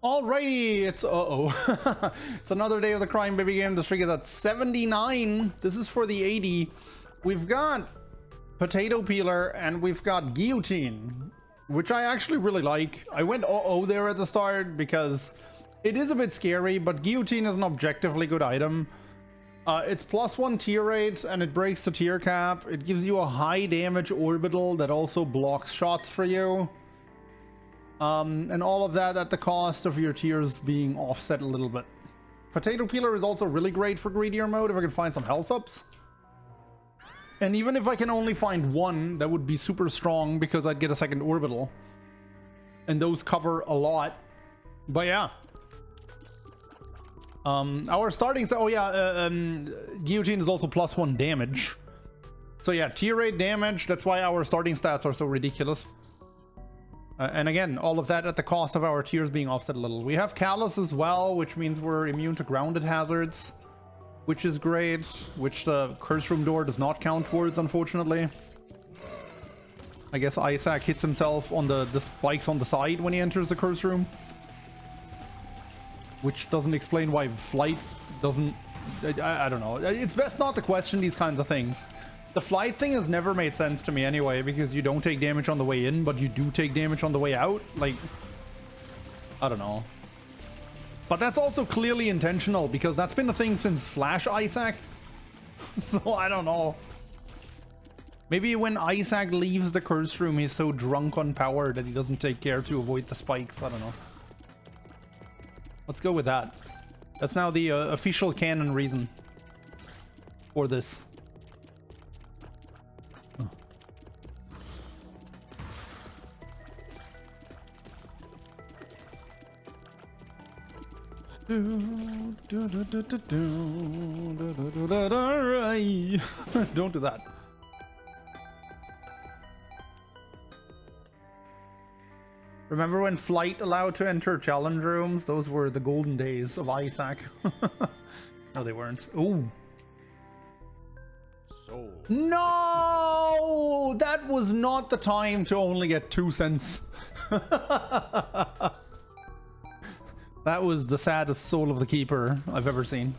Alrighty, it's it's another day of the Crime Baby game. The streak is at 79. This is for the 80. We've got Potato Peeler and we've got Guillotine, which I actually really like. I went there at the start because it is a bit scary, but Guillotine is an objectively good item. It's +1 tier rate and it breaks the tier cap. It gives you a high damage orbital that also blocks shots for you. And all of that at the cost of your tiers being offset a little bit. Potato Peeler is also really great for greedier mode if I can find some health ups. And even if I can only find one, that would be super strong because I'd get a second orbital. And those cover a lot. But yeah. Our starting... Guillotine is also +1 damage. So yeah, tier rate damage. That's why our starting stats are so ridiculous. And again, all of that at the cost of our tiers being offset a little. We have Callus as well, which means we're immune to grounded hazards, which is great, which the curse room door does not count towards, unfortunately. I guess Isaac hits himself on the spikes on the side when he enters the curse room, which doesn't explain why flight doesn't... I don't know. It's best not to question these kinds of things. The flight thing has never made sense to me anyway, because you don't take damage on the way in, but you do take damage on the way out. Like, I don't know. But that's also clearly intentional, because that's been a thing since Flash Isaac. So I don't know. Maybe when Isaac leaves the curse room, he's so drunk on power that he doesn't take care to avoid the spikes. I don't know. Let's go with that. That's now the official canon reason for this. Don't do that. Remember when flight allowed to enter challenge rooms? Those were the golden days of Isaac. No, they weren't. Ooh. Soul. No! That was not the time to only get 2 cents. That was the saddest Soul of the Keeper I've ever seen.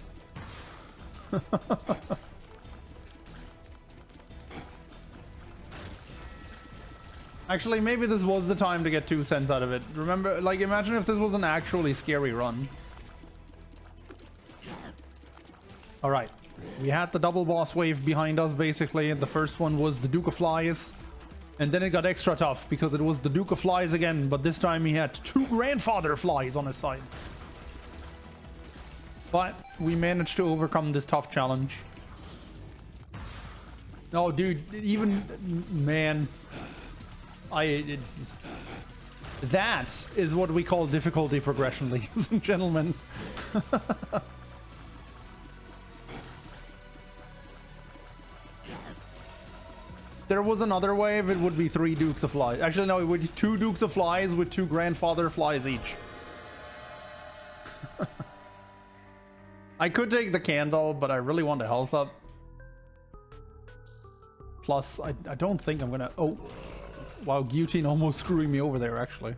Actually, maybe this was the time to get 2 cents out of it. Remember, like, imagine if this was an actually scary run. Alright. We had the double boss wave behind us, basically. The first one was the Duke of Flies. And then it got extra tough because it was the Duke of Flies again, but this time he had 2 grandfather flies on his side. But we managed to overcome this tough challenge. Oh, dude, even, man, that is what we call difficulty progression, ladies and gentlemen. There was another wave, it would be 3 Dukes of Flies. Actually, no, it would be 2 Dukes of Flies with 2 grandfather flies each. I could take the candle, but I really want a health up. Plus, I don't think I'm gonna... Oh, wow, Guillotine almost screwing me over there, actually.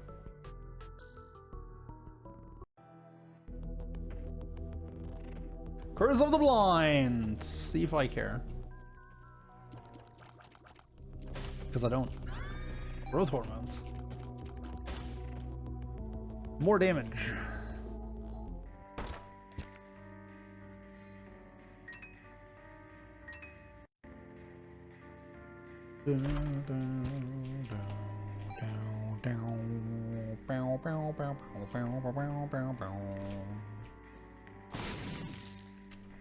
Curse of the Blind. See if I care. Because I don't. Growth hormones. More damage. Would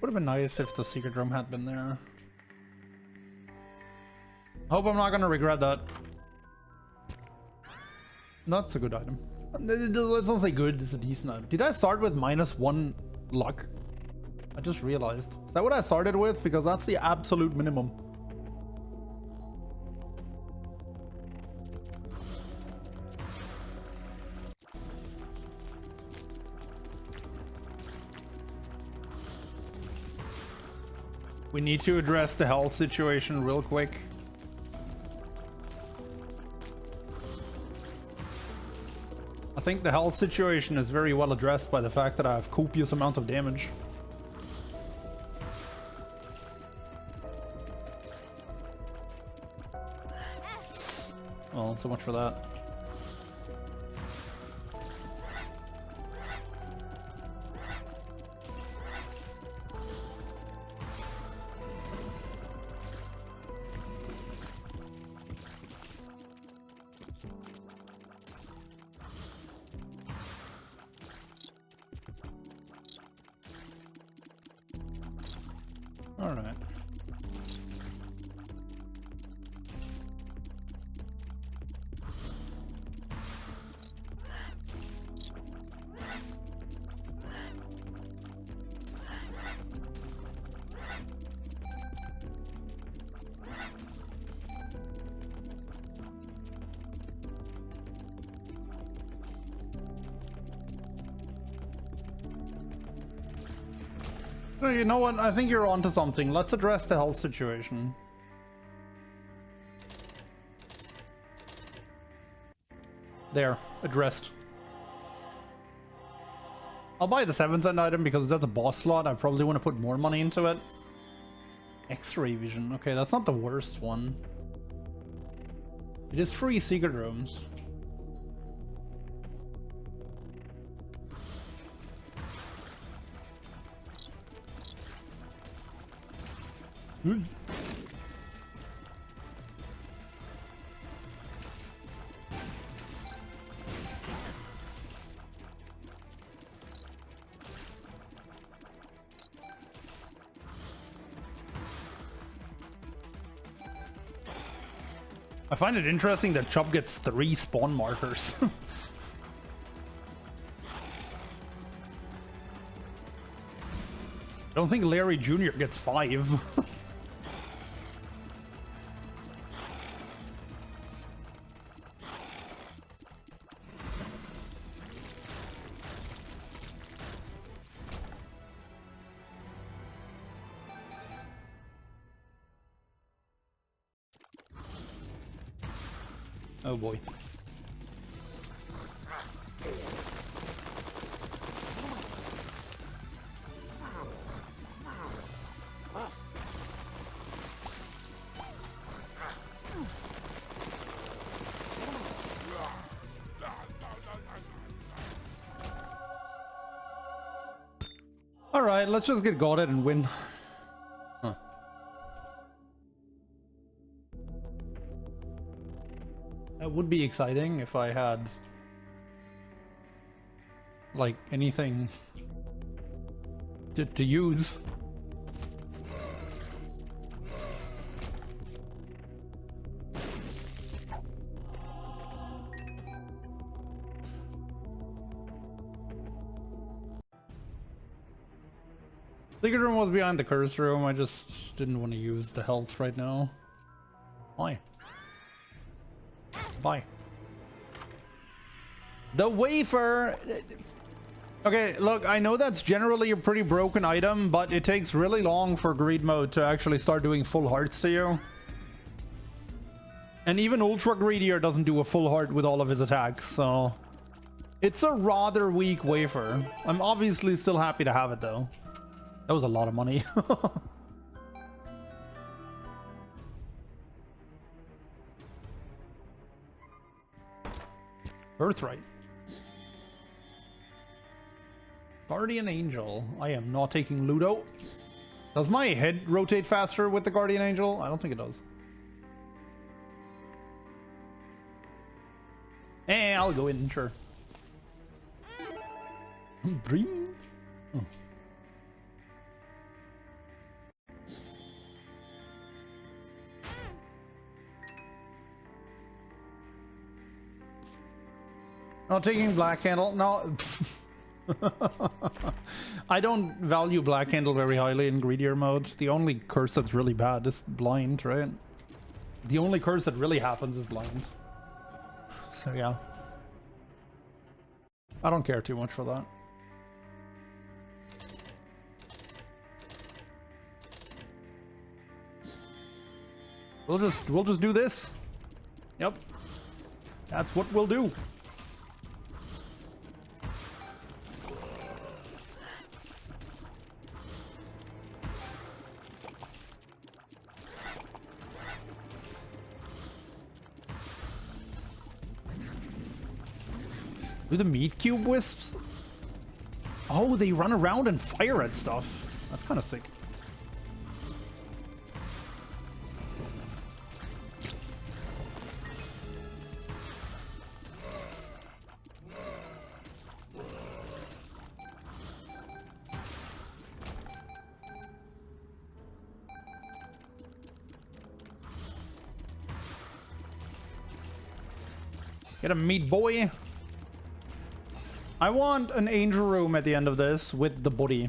have been nice if the secret room had been there. Hope I'm not gonna regret that. That's a good item. Let's not say good, it's a decent item. Did I start with -1 luck? I just realized. Is that what I started with? Because that's the absolute minimum. We need to address the health situation real quick. I think the health situation is very well addressed by the fact that I have copious amounts of damage. Well, so much for that. All right. Oh, you know what? I think you're onto something. Let's address the health situation. There, addressed. I'll buy the 7th end item because that's a boss slot. I probably want to put more money into it. X-ray vision. Okay, that's not the worst one. It is free secret rooms. I find it interesting that Chop gets 3 spawn markers. I don't think Larry Jr. gets 5. Oh boy. All right, let's just get Godded and win. Huh. That would be exciting if I had like anything to use. Secret room was behind the curse room. I just didn't want to use the health right now. Why? Bye. The wafer. Okay, look, I know that's generally a pretty broken item, but it takes really long for greed mode to actually start doing full hearts to you. And even Ultra Greedier doesn't do a full heart with all of his attacks, so it's a rather weak wafer. I'm obviously still happy to have it though. That was a lot of money. Birthright. Guardian Angel. I am not taking Ludo. Does my head rotate faster with the Guardian Angel? I don't think it does. Eh, I'll go in, sure. Dream? Oh. Not taking Black Candle. No. I don't value Black Candle very highly in greedier mode. The only curse that's really bad is blind, right? The only curse that really happens is blind. So yeah. I don't care too much for that. We'll just do this. Yep. That's what we'll do. Do the meat cube wisps? Oh, they run around and fire at stuff. That's kind of sick. Get a meat boy. I want an angel room at the end of this with the buddy.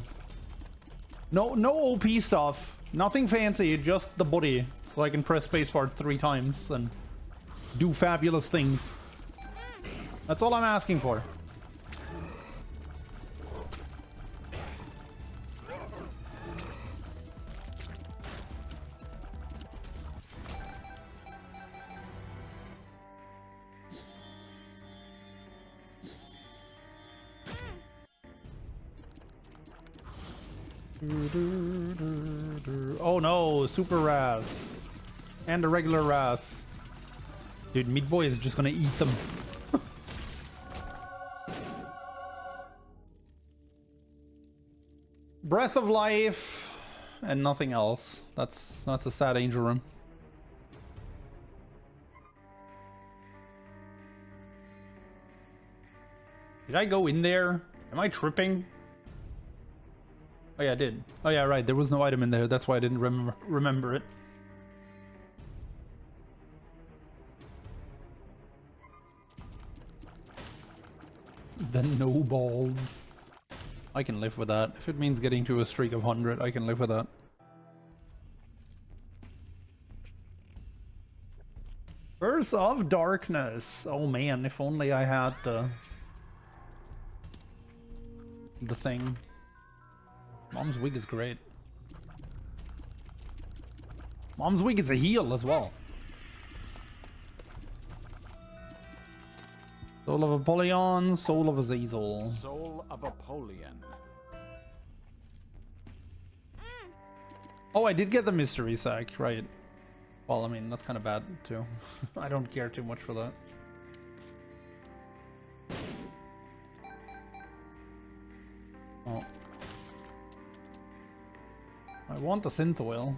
No OP stuff. Nothing fancy, just the buddy. So I can press spacebar 3 times and do fabulous things. That's all I'm asking for. Oh no, super wrath. And a regular wrath. Dude, Meat Boy is just gonna eat them. Breath of life and nothing else. That's a sad angel room. Did I go in there? Am I tripping? Oh yeah, I did. Oh yeah, right. There was no item in there. That's why I didn't remember it. Then no balls. I can live with that. If it means getting to a streak of 100, I can live with that. Verse of Darkness. Oh man, if only I had the thing. Mom's Wig is great. Mom's Wig is a heal as well. Soul of Apollyon, Soul of Azazel. Soul of Apollyon. Oh, I did get the mystery sack, right. Well, I mean, that's kind of bad too. I don't care too much for that. Oh. I want the synth oil.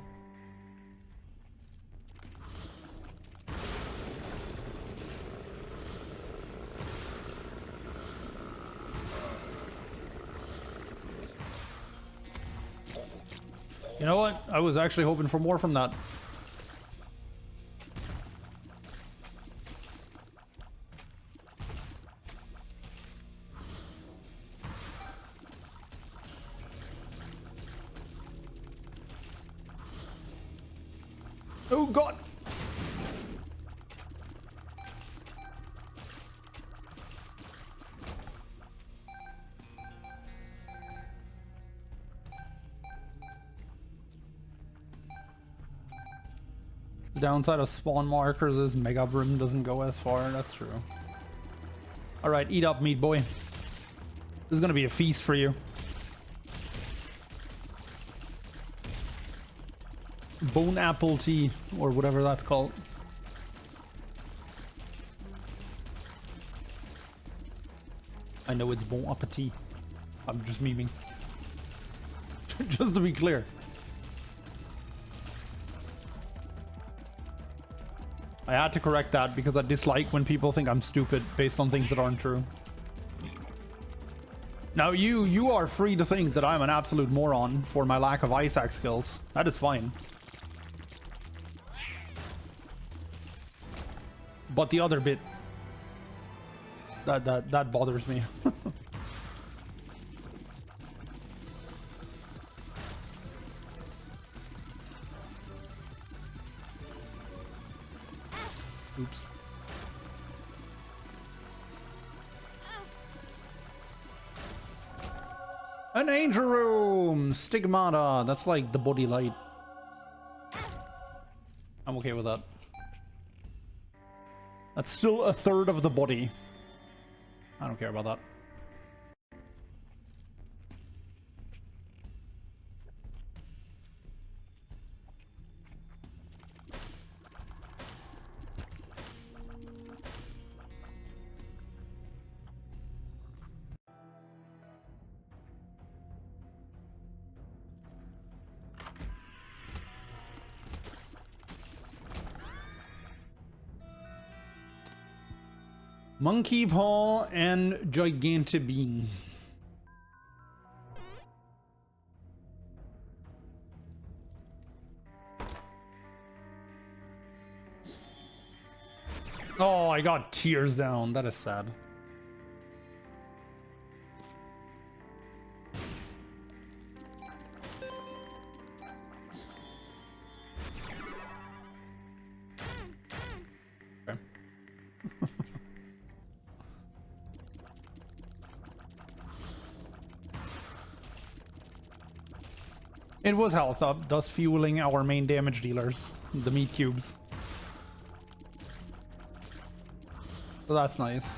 You know what? I was actually hoping for more from that. Oh god! The downside of spawn markers is Mega Brim doesn't go as far, that's true. Alright, eat up, Meat Boy. This is gonna be a feast for you. Bone apple tea, or whatever that's called. I know it's bon appetit. I'm just memeing. Just to be clear. I had to correct that because I dislike when people think I'm stupid based on things that aren't true. Now you are free to think that I'm an absolute moron for my lack of ice axe skills. That is fine. But the other bit that bothers me. Oops. An angel room! Stigmata! That's like the body light. I'm okay with that. That's still a third of the body. I don't care about that. Monkey Paw and Gigantibean. Oh, I got tears down. That is sad. Okay. It was health up, thus fueling our main damage dealers, the meat cubes. So that's nice.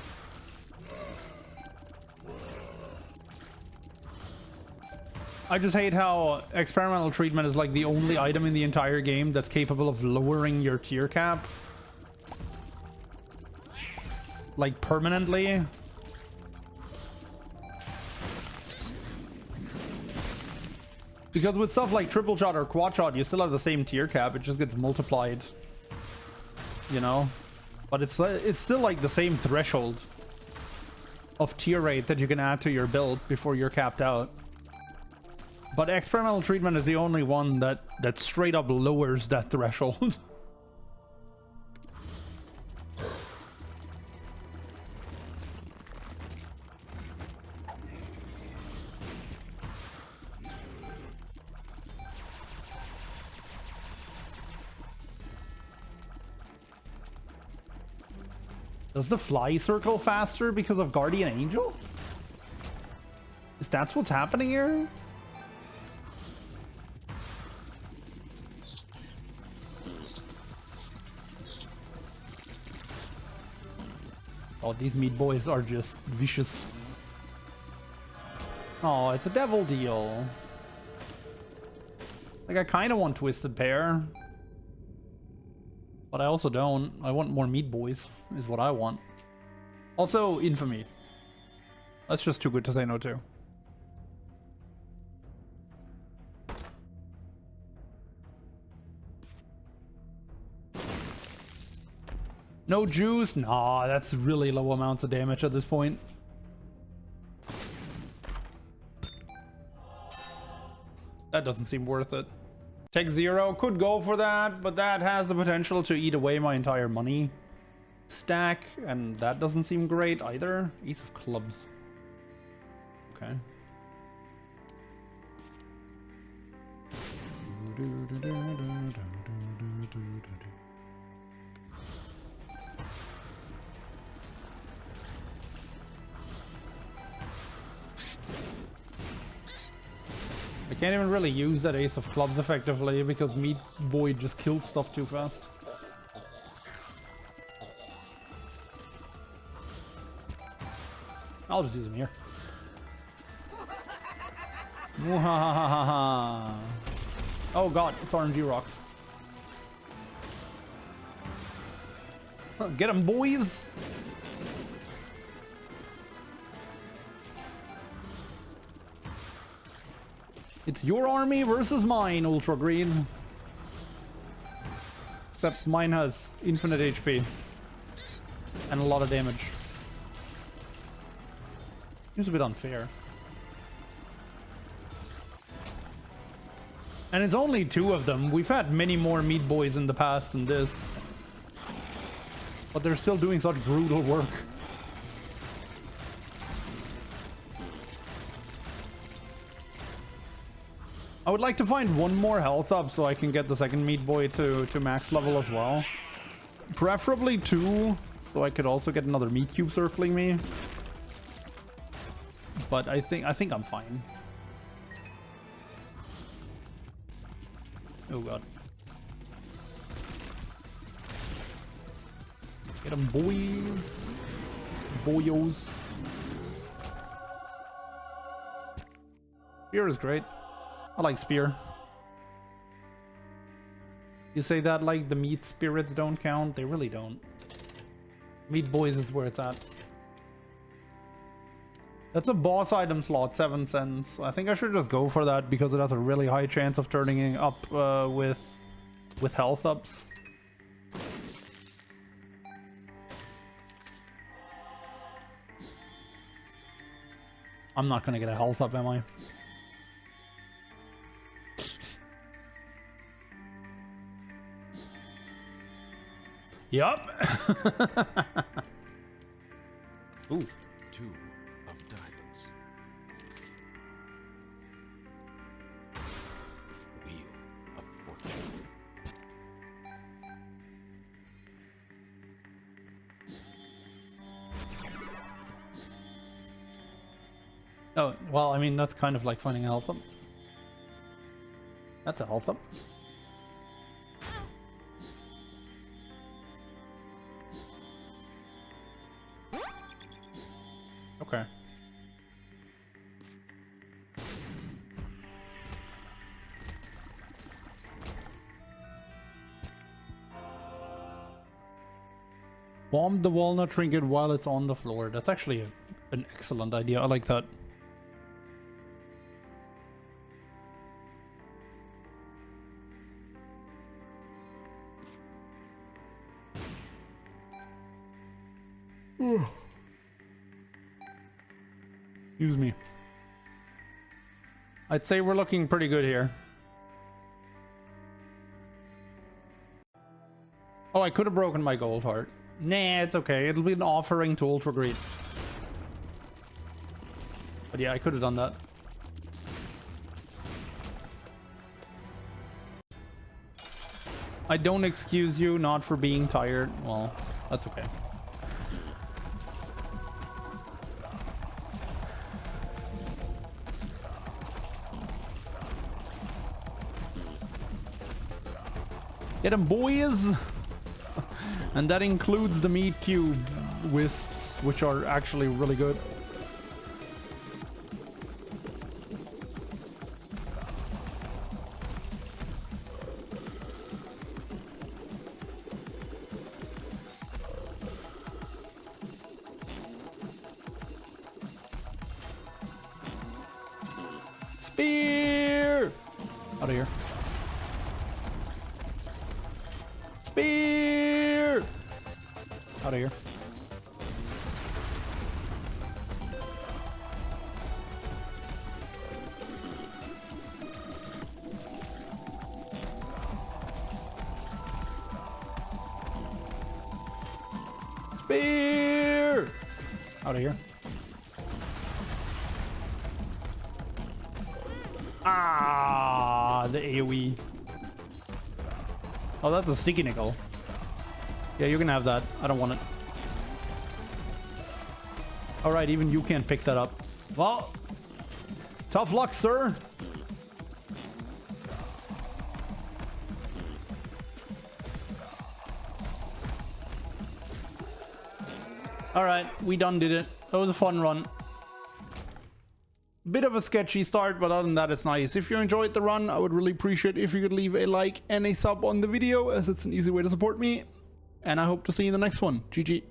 I just hate how experimental treatment is like the only item in the entire game that's capable of lowering your tier cap. Like permanently. Because with stuff like triple shot or quad shot, you still have the same tier cap, it just gets multiplied. You know? But it's still like the same threshold of tier rate that you can add to your build before you're capped out. But experimental treatment is the only one that straight up lowers that threshold. Does the fly circle faster because of Guardian Angel? Is that what's happening here? Oh, these meat boys are just vicious. Oh, it's a devil deal. Like, I kind of want Twisted Pair. But I also don't. I want more meat boys, is what I want. Also, Infamy. That's just too good to say no to. No juice? Nah, that's really low amounts of damage at this point. That doesn't seem worth it. Tech 0 could go for that, but that has the potential to eat away my entire money stack, and that doesn't seem great either. Ace of clubs. Okay. I can't even really use that Ace of Clubs effectively because Meat Boy just kills stuff too fast. I'll just use him here. Oh god, it's RNG rocks. Get him, boys! It's your army versus mine, Ultra Green. Except mine has infinite HP. And a lot of damage. Seems a bit unfair. And it's only 2 of them. We've had many more Meat Boys in the past than this. But they're still doing such brutal work. I would like to find one more health up so I can get the second Meat Boy to max level as well. Preferably 2, so I could also get another meat cube circling me. But I think I'm fine. Oh god. Get them, boys. Boyos. Spear is great. I like spear. You say that like the meat spirits don't count? They really don't. Meat boys is where it's at. That's a boss item slot, 7 cents. I think I should just go for that because it has a really high chance of turning up with health ups. I'm not gonna get a health up, am I? Yup. Ooh. 2 of diamonds. Wheel of fortune. Oh, well, I mean, that's kind of like finding a health up. That's a health up. Okay. Bomb the walnut trinket while it's on the floor. That's actually an excellent idea. I like that. Excuse me. I'd say we're looking pretty good here. Oh, I could have broken my gold heart. Nah, it's okay. It'll be an offering to Ultra Greed. But yeah, I could have done that. I don't excuse you not for being tired. Well, that's okay. Get them, boys! And that includes the meat cube wisps, which are actually really good. Spear! Out of here. Spear! Out of here. Spear! Out of here. Ah, the AoE. Oh, that's a sticky nickel. Yeah, you can have that. I don't want it. Alright, even you can't pick that up. Well, tough luck, sir. Alright, we done did it. That was a fun run. Bit of a sketchy start, but other than that, it's nice. If you enjoyed the run, I would really appreciate if you could leave a like and a sub on the video, as it's an easy way to support me. And I hope to see you in the next one. GG.